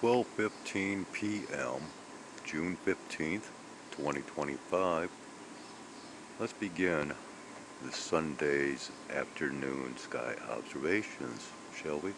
12:15 p.m. June 15th, 2025. Let's begin this Sunday's afternoon sky observations, shall we?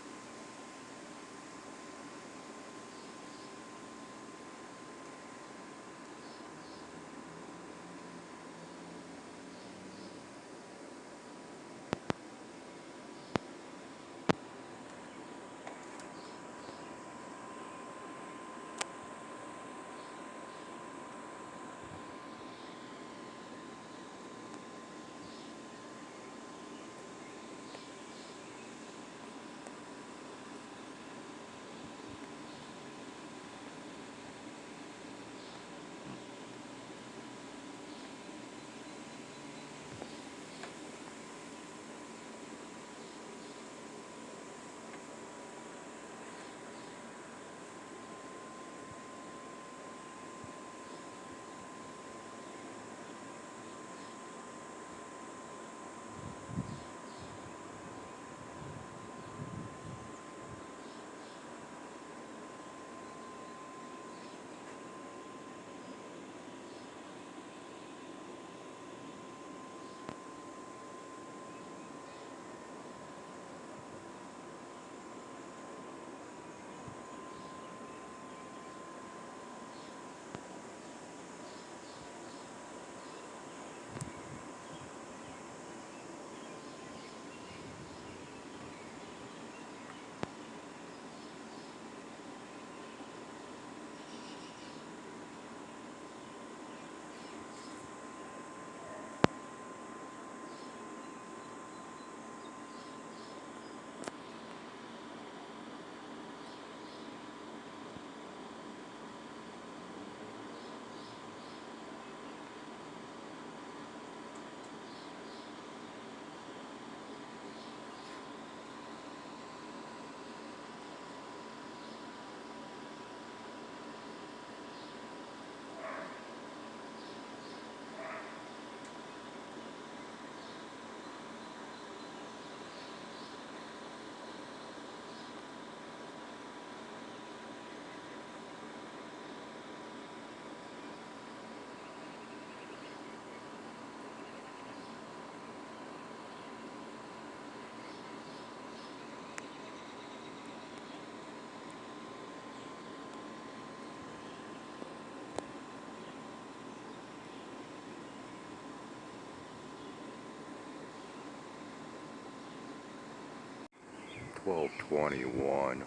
(12:21).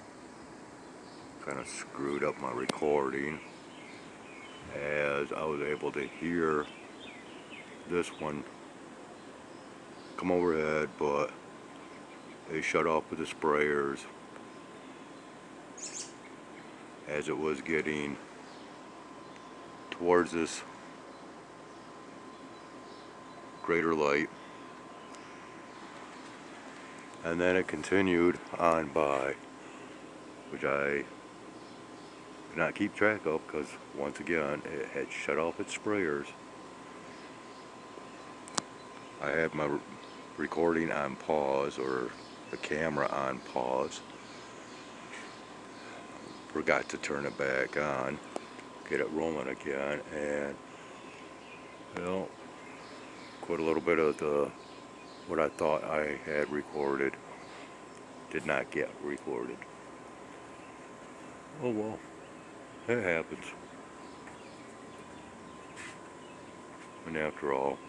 Kind of screwed up my recording as I was able to hear this one come overhead, but they shut off with the sprayers as it was getting towards this greater light, and then it continued on by, which I did not keep track of because once again it had shut off its sprayers. I had my recording on pause, or the camera on pause. Forgot to turn it back on, get it rolling again, and well, quite a little bit of what I thought I had recorded did not get recorded. Oh well, it happens. And after all,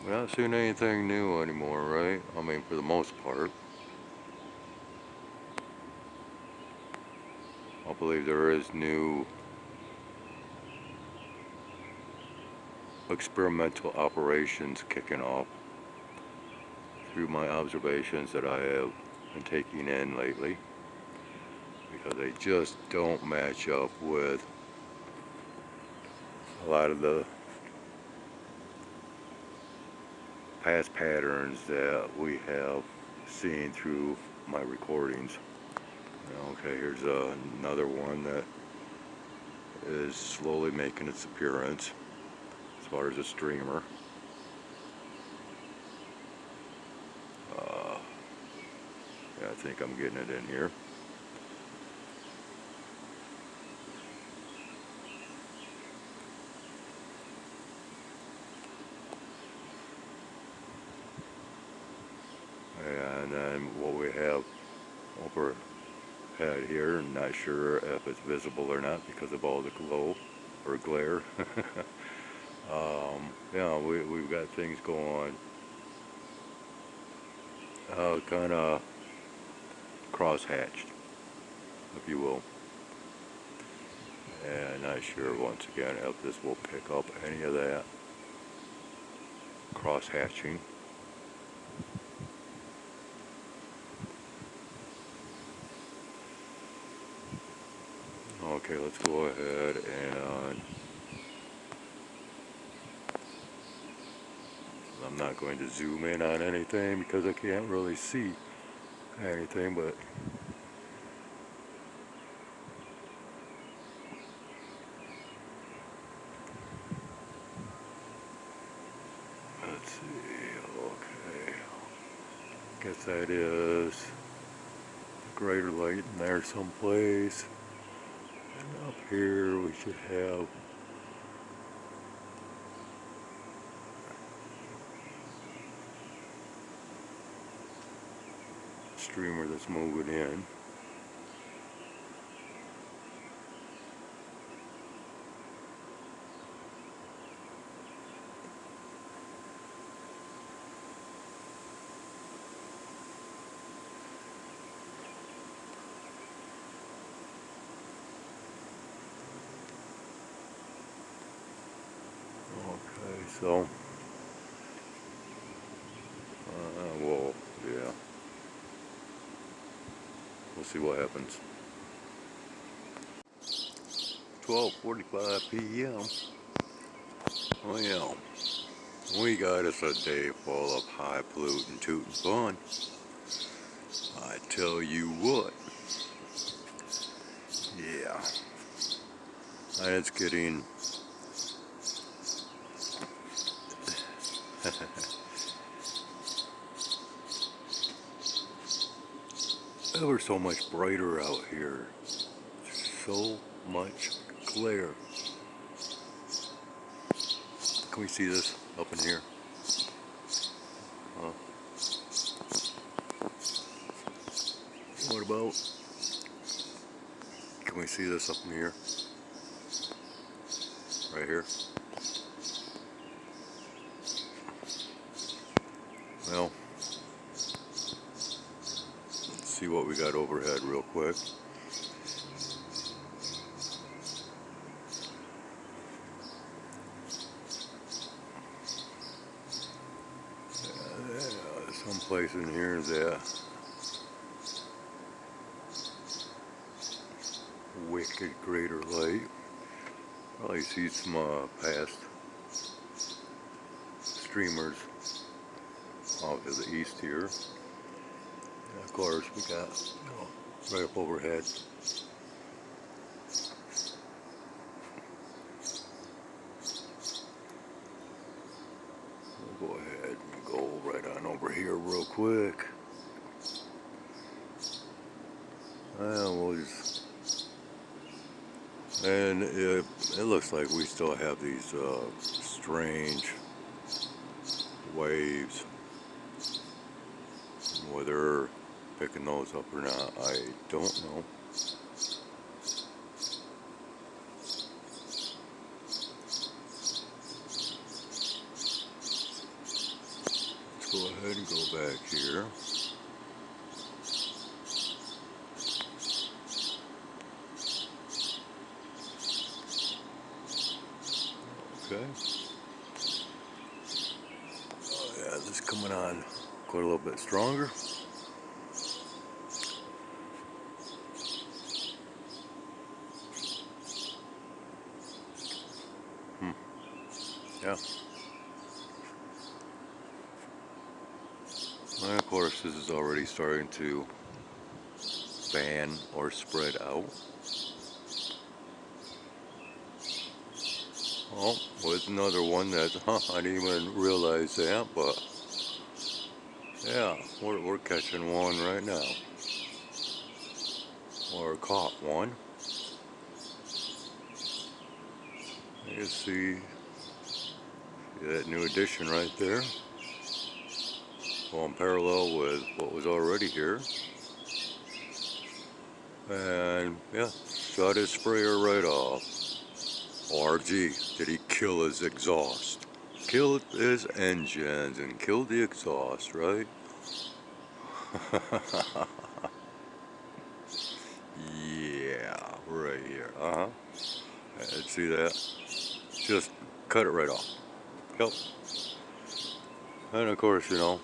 we're not seeing anything new anymore, right? I mean, for the most part. I believe there is new experimental operations kicking off through my observations that I have been taking in lately, because they just don't match up with a lot of the past patterns that we have seen through my recordings. Okay, here's another one that is slowly making its appearance as far as a streamer. Yeah, I think I'm getting it in here. overhead here. Not sure if it's visible or not because of all the glow or glare. Yeah, we've got things going kind of cross-hatched, if you will. And not sure once again if this will pick up any of that cross-hatching. Okay, let's go ahead and I'm not going to zoom in on anything because I can't really see anything, but let's see. Okay, guess that is the greater light in there someplace. And up here we should have a streamer that's moving in. So, well, yeah, we'll see what happens. 12:45 p.m. Oh yeah, we got us a day full of high polluting tooting fun. I tell you what, yeah, and it's getting ever so much brighter out here. So much glare. Can we see this up in here? What about? Can we see this up in here? Right here? Well, let's see what we got overhead real quick. Someplace in here that wicked greater light. Probably see some past streamers off to the east here. And of course we got right up overhead. We'll go ahead and go right on over here real quick. We'll just, and it looks like we still have these strange waves. Whether picking those up or not, I don't know. Let's go ahead and go back here. Okay. Oh yeah, this is coming on quite a little bit stronger. Yeah. And of course, this is already starting to fan or spread out. Oh, with another one that I didn't even realize that, but yeah, we're catching one right now. Or caught one. You see that new addition right there. Going parallel with what was already here. And yeah, shut his sprayer right off. RG, did he kill his exhaust? Killed his engines and killed the exhaust, right? Yeah, right here. See that? Just cut it right off. Yep. And of course, you know,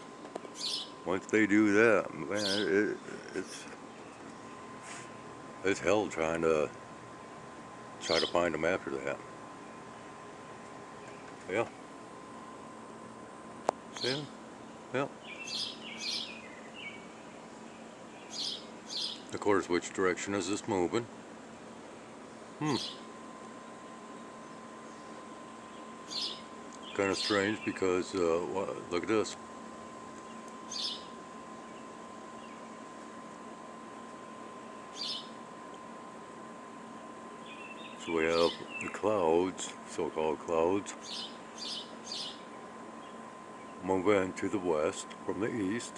once they do that, man, it's hell trying to find them after that. Yeah. Yeah. Yeah. Of course, which direction is this moving? Kind of strange because, look at this. So we have the clouds, so-called clouds, moving to the west from the east.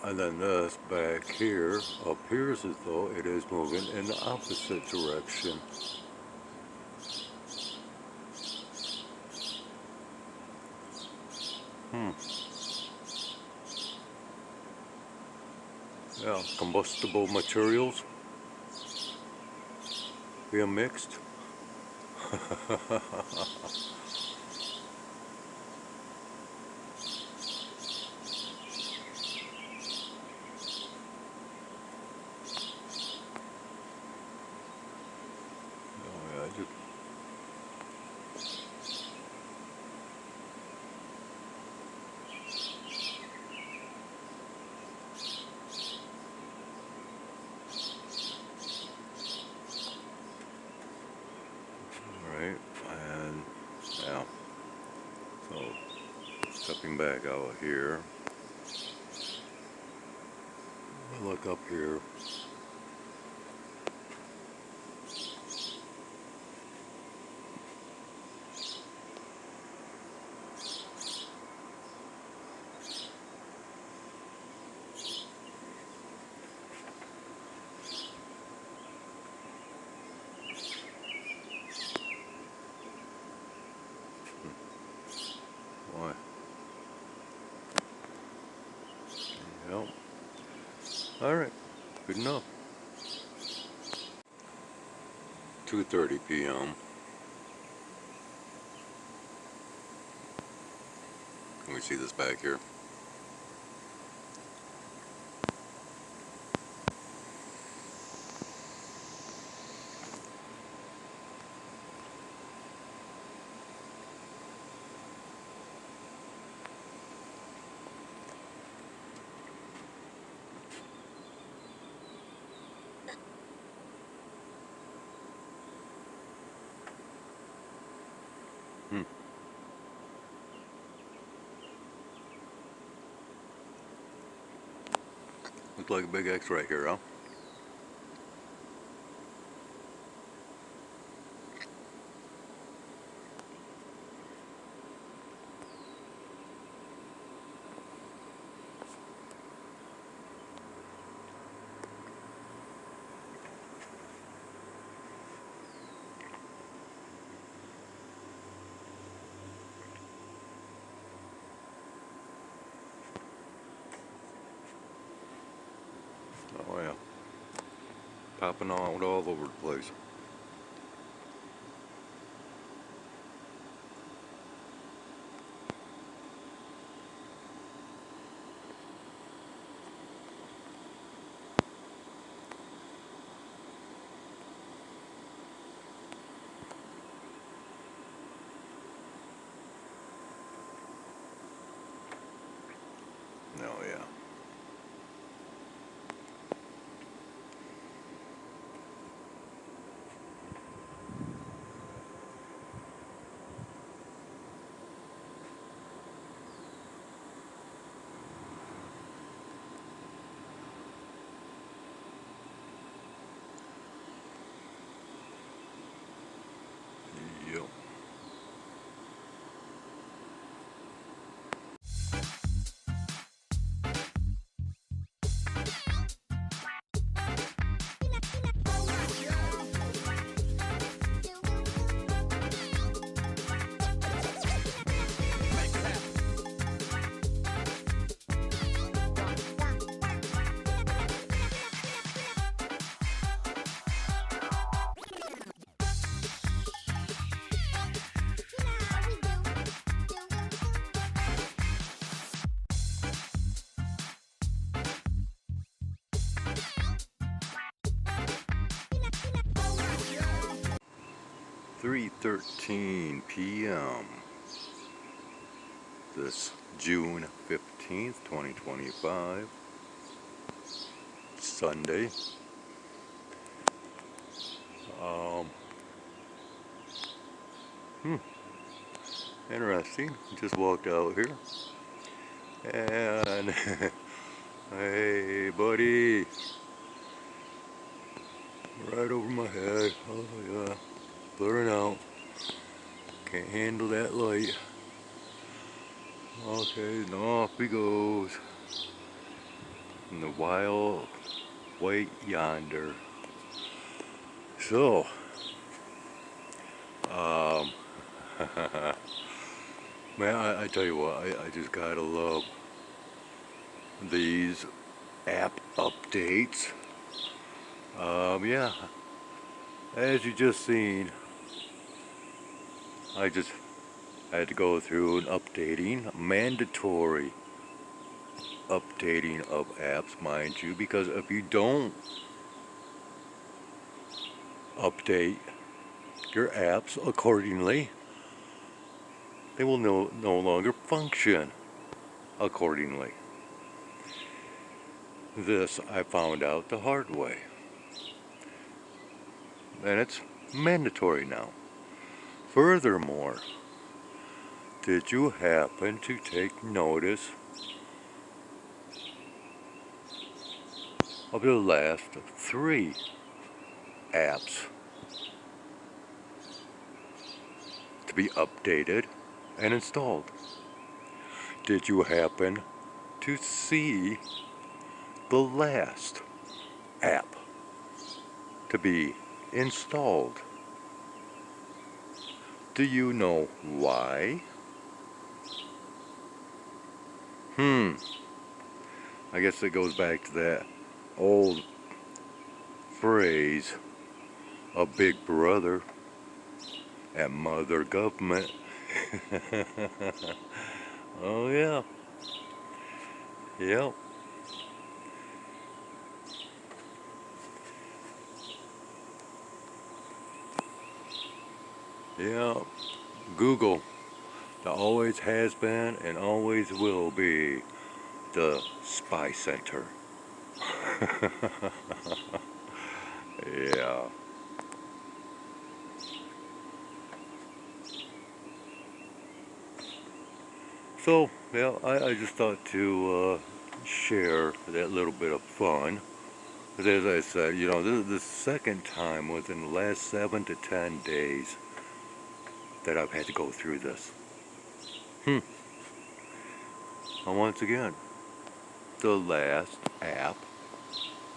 And then this back here appears as though it is moving in the opposite direction. Yeah, combustible materials being mixed. Oh yeah, just right, and yeah. So stepping back out here, look up here. Why? Yep. All right. Good enough. 2:30 p.m. Can we see this back here? Hmm. Looks like a big X right here, huh? Oh yeah. Popping out all over the place. Oh yeah. 3:13 p.m. this June 15th, 2025, Sunday. Um, Interesting. Just walked out here and hey buddy, right over my head. Oh yeah, blurring out. Can't handle that light. Okay, and off he goes. In the wild white yonder. So, um, man, I tell you what, I just gotta love these app updates. Yeah, as you just seen, I just had to go through an updating, mandatory updating of apps, mind you, because if you don't update your apps accordingly, they will no longer function accordingly. This I found out the hard way. And it's mandatory now. Furthermore, did you happen to take notice of the last 3 apps to be updated and installed? Did you happen to see the last app to be installed? Do you know why? I guess it goes back to that old phrase of Big Brother and Mother Government. Oh yeah. Yep. Yeah. Google, that always has been and always will be the spy center. Yeah. So, yeah, I just thought to share that little bit of fun. But as I said, you know, this is the second time within the last 7 to 10 days that I've had to go through this. And once again, the last app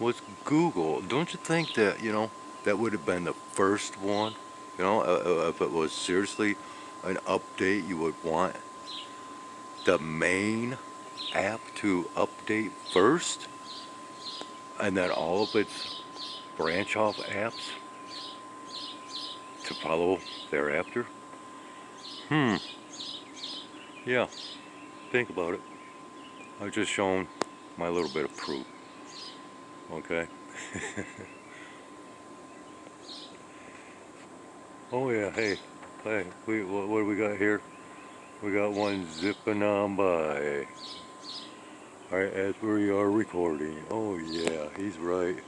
was Google. Don't you think that, you know, that would have been the first one? You know, if it was seriously an update, you would want the main app to update first, and then all of its branch off apps to follow thereafter. Yeah, think about it. I've just shown my little bit of proof. Okay. Oh yeah, hey, what do we got here? We got one zipping on by. Alright, as we are recording. Oh yeah, he's right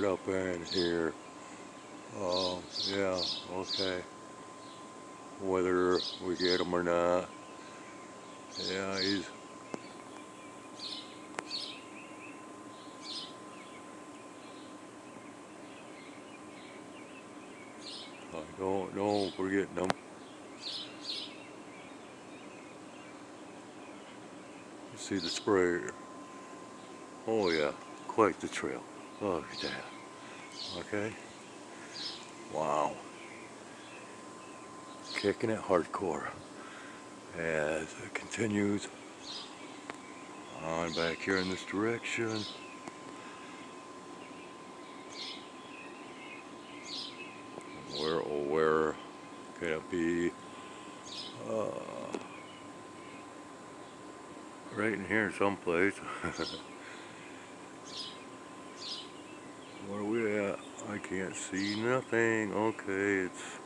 up in here. Yeah, okay. Whether we get him or not. Yeah, he's... I don't know if we're getting him. You see the sprayer. Oh yeah, quite the trail. Look at that. Okay. Wow. Kicking it hardcore as it continues on back here in this direction. Where could it be? Right in here someplace. Where are we at? I can't see nothing. Okay, it's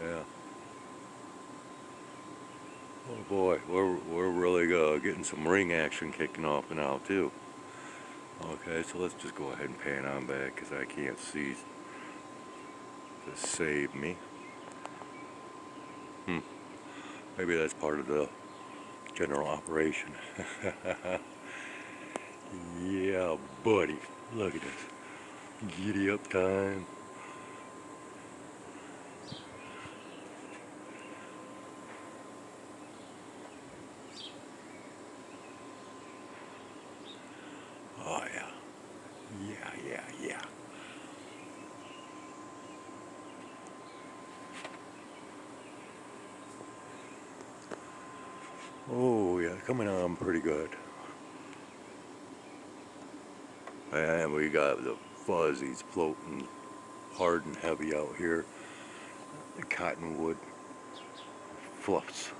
Yeah. Oh boy, we're really getting some ring action kicking off now too. Okay, so let's just go ahead and pan on back because I can't see to save me. Maybe that's part of the general operation. Yeah, buddy. Look at this. Giddy up time. Oh yeah. Yeah. Oh yeah, coming on pretty good. And we got the fuzzies floating hard and heavy out here. The cottonwood fluffs.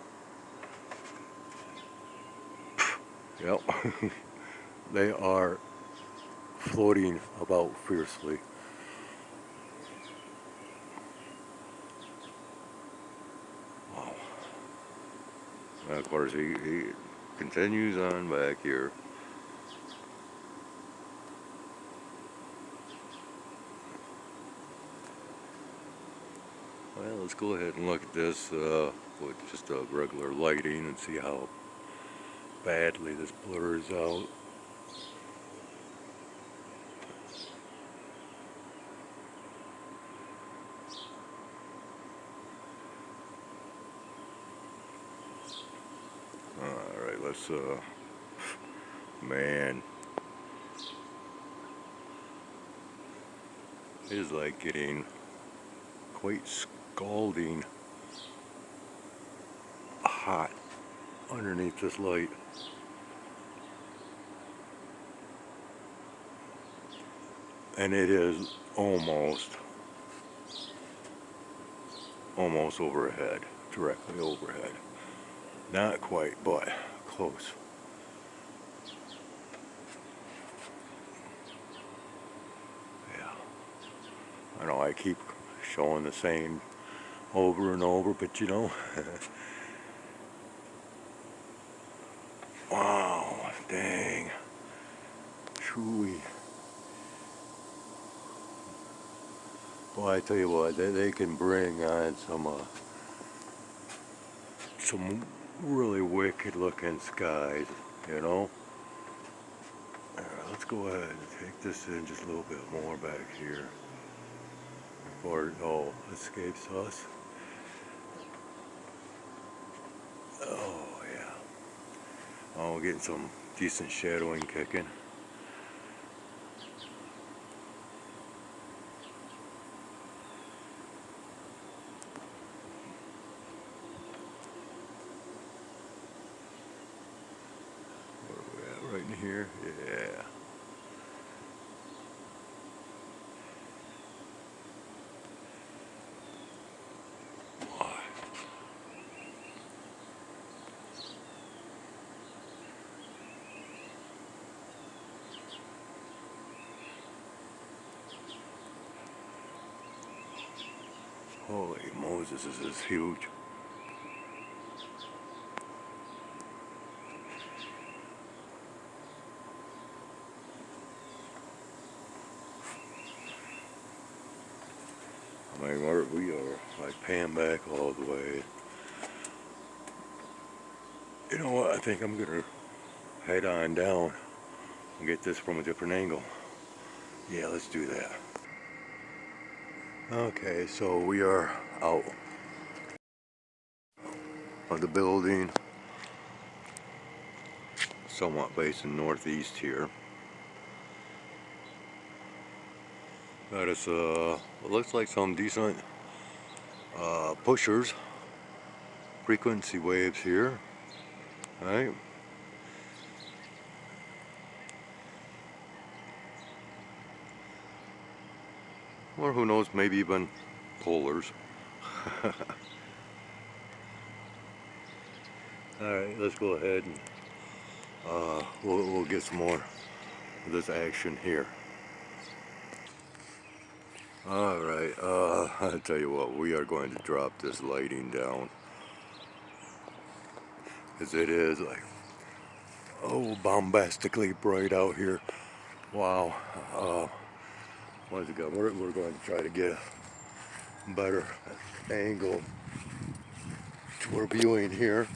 Yep. They are floating about fiercely. Wow. And of course, he continues on back here. Well, let's go ahead and look at this with just a regular lighting and see how badly this blurs out. Alright, let's, man. It is like getting quite scalding hot underneath this light. And it is almost overhead, directly overhead. Not quite, but close. Yeah. I know I keep showing the same over and over, but you know. Wow, dang. Chewy. Well, I tell you what, they can bring on some really wicked looking skies, you know. Let's go ahead and take this in just a little bit more back here before it all escapes us. Oh yeah. Oh, we're getting some decent shadowing kicking. Where are we at? Right in here? Yeah. Holy Moses, this is huge. I mean, we are like paying back all the way. You know what? I think I'm gonna head on down and get this from a different angle. Yeah, let's do that. Okay, so we are out of the building, somewhat facing northeast here. Got us, it looks like some decent pushers, frequency waves here. Alright. Or who knows, maybe even polars. Alright, let's go ahead and we'll get some more of this action here. Alright, I'll tell you what, we are going to drop this lighting down. As it is like, oh, bombastically bright out here. Wow. Once again, we're going to try to get a better angle to our viewing here.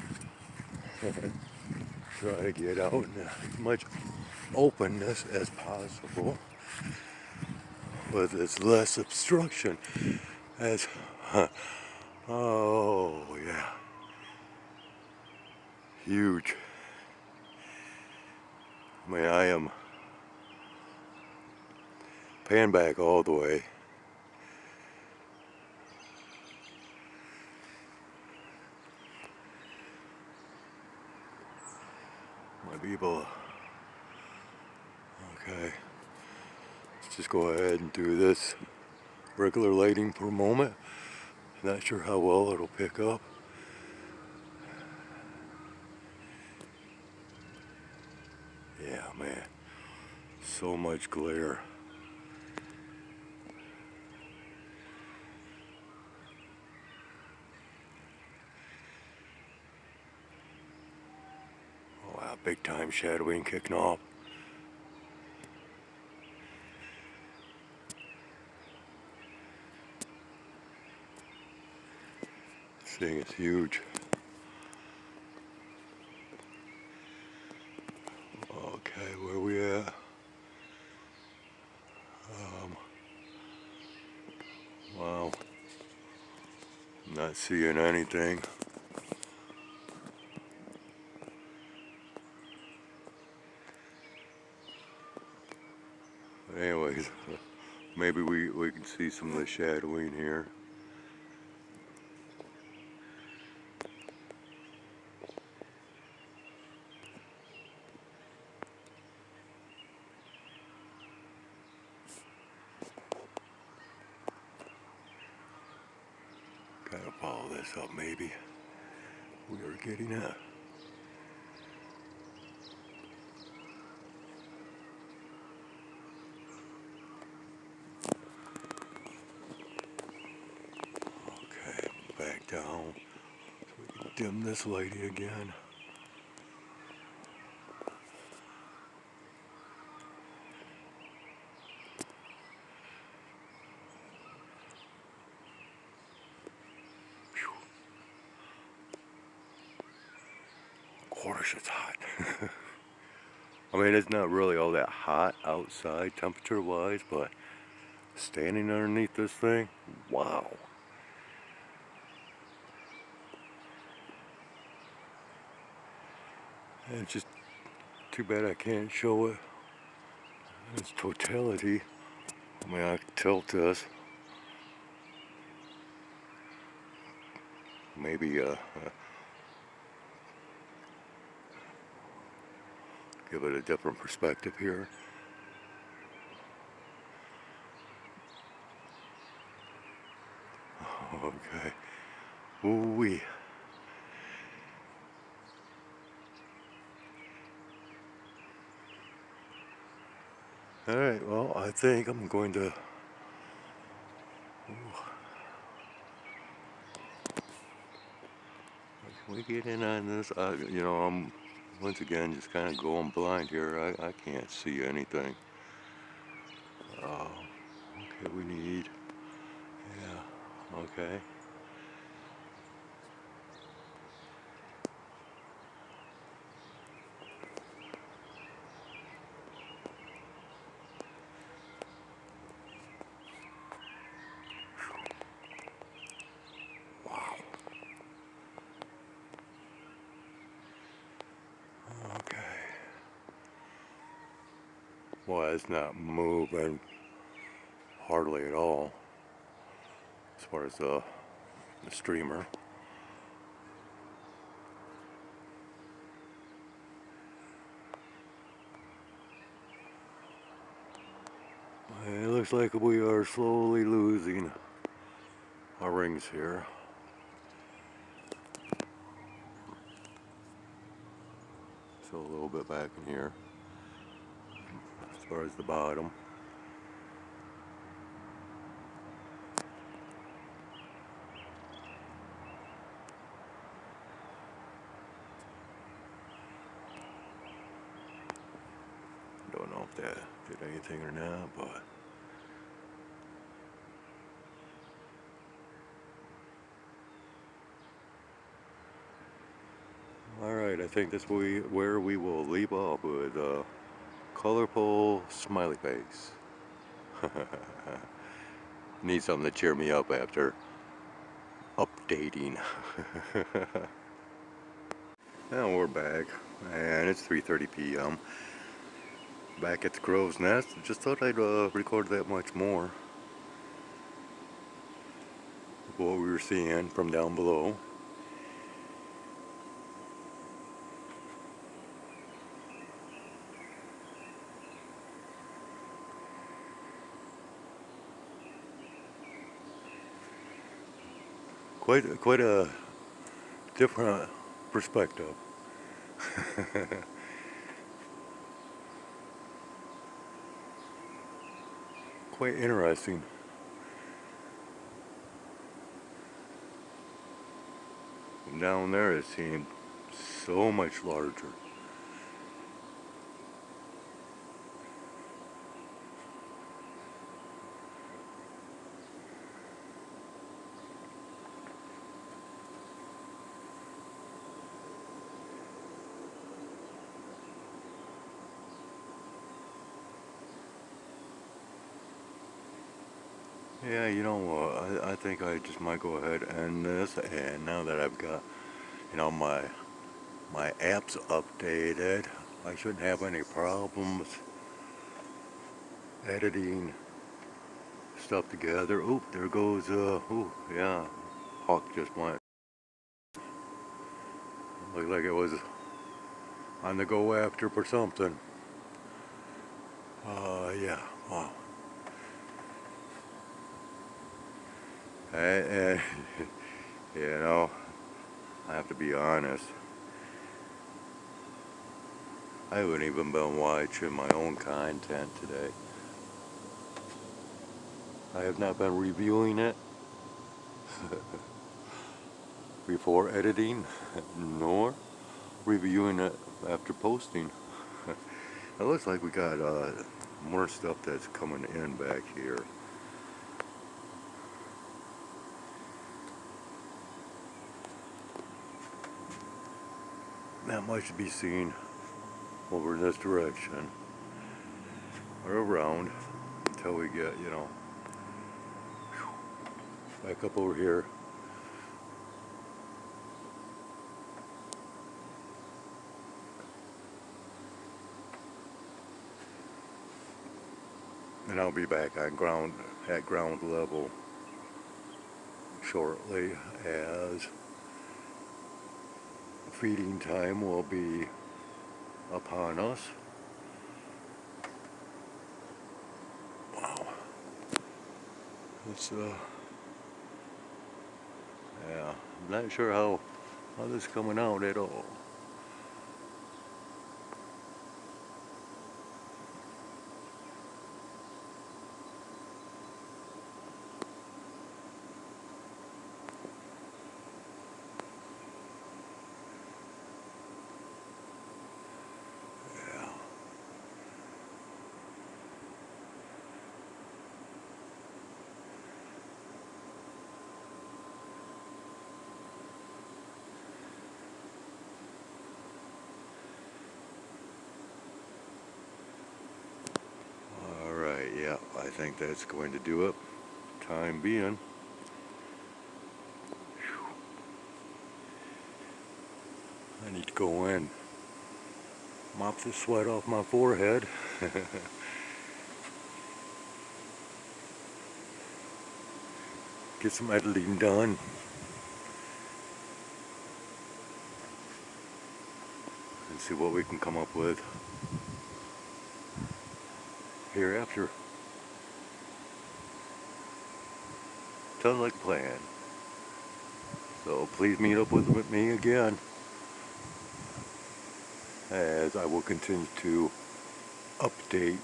Try to get out in as much openness as possible with as less obstruction as, oh yeah, huge. I mean, I am pan back all the way. My people, okay, let's just go ahead and do this regular lighting for a moment. Not sure how well it'll pick up. Yeah, man, so much glare. Oh, wow, big time shadowing kicking off. This thing is huge. Okay, where we at? Wow, not seeing anything. But anyways, maybe we can see some of the shadowing here. Gotta follow this up maybe. We are getting it. Okay, back down so we can dim this lighting again. Of course it's hot. I mean, it's not really all that hot outside temperature wise, but standing underneath this thing, wow. And it's just too bad I can't show it in its totality. I mean, I can tilt this. Maybe give it a different perspective here. Okay. Ooh-wee. Alright, well, I think I'm going to... Can we get in on this? You know, I'm, once again, just kind of going blind here. I can't see anything. Okay, we need... Yeah, okay. Wow. Okay. Well, it's not moving hardly at all as far as the streamer. It looks like we are slowly losing our rings here. So a little bit back in here as far as the bottom. don't know if that did anything or not, but alright, I think that's where we will leave off with a colorful smiley face. Need something to cheer me up after updating. Now we're back, and it's 3:30 p.m. back at the Crow's Nest. Just thought I'd record that much more what we were seeing from down below. Quite a different perspective. Quite interesting. Down there it seemed so much larger. Yeah, you know what, I think I just might go ahead and end this, and now that I've got, you know, my apps updated, I shouldn't have any problems editing stuff together. Oop, there goes, ooh, yeah, hawk just went. Looked like it was on the go after for something. Yeah, wow. And you know, I have to be honest, I haven't even been watching my own content today. I have not been reviewing it before editing, nor reviewing it after posting. It looks like we got more stuff that's coming in back here. Not much to be seen over in this direction or around until we get, you know, back up over here. And I'll be back on ground level shortly, as feeding time will be upon us. Wow. It's yeah, I'm not sure how this is coming out at all. Alright, yeah, I think that's going to do it. Time being. I need to go in, mop the sweat off my forehead. Get some editing done. And see what we can come up with hereafter. Sounds like a plan. So please meet up with me again, as I will continue to update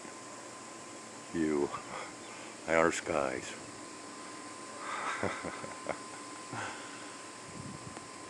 you on our skies.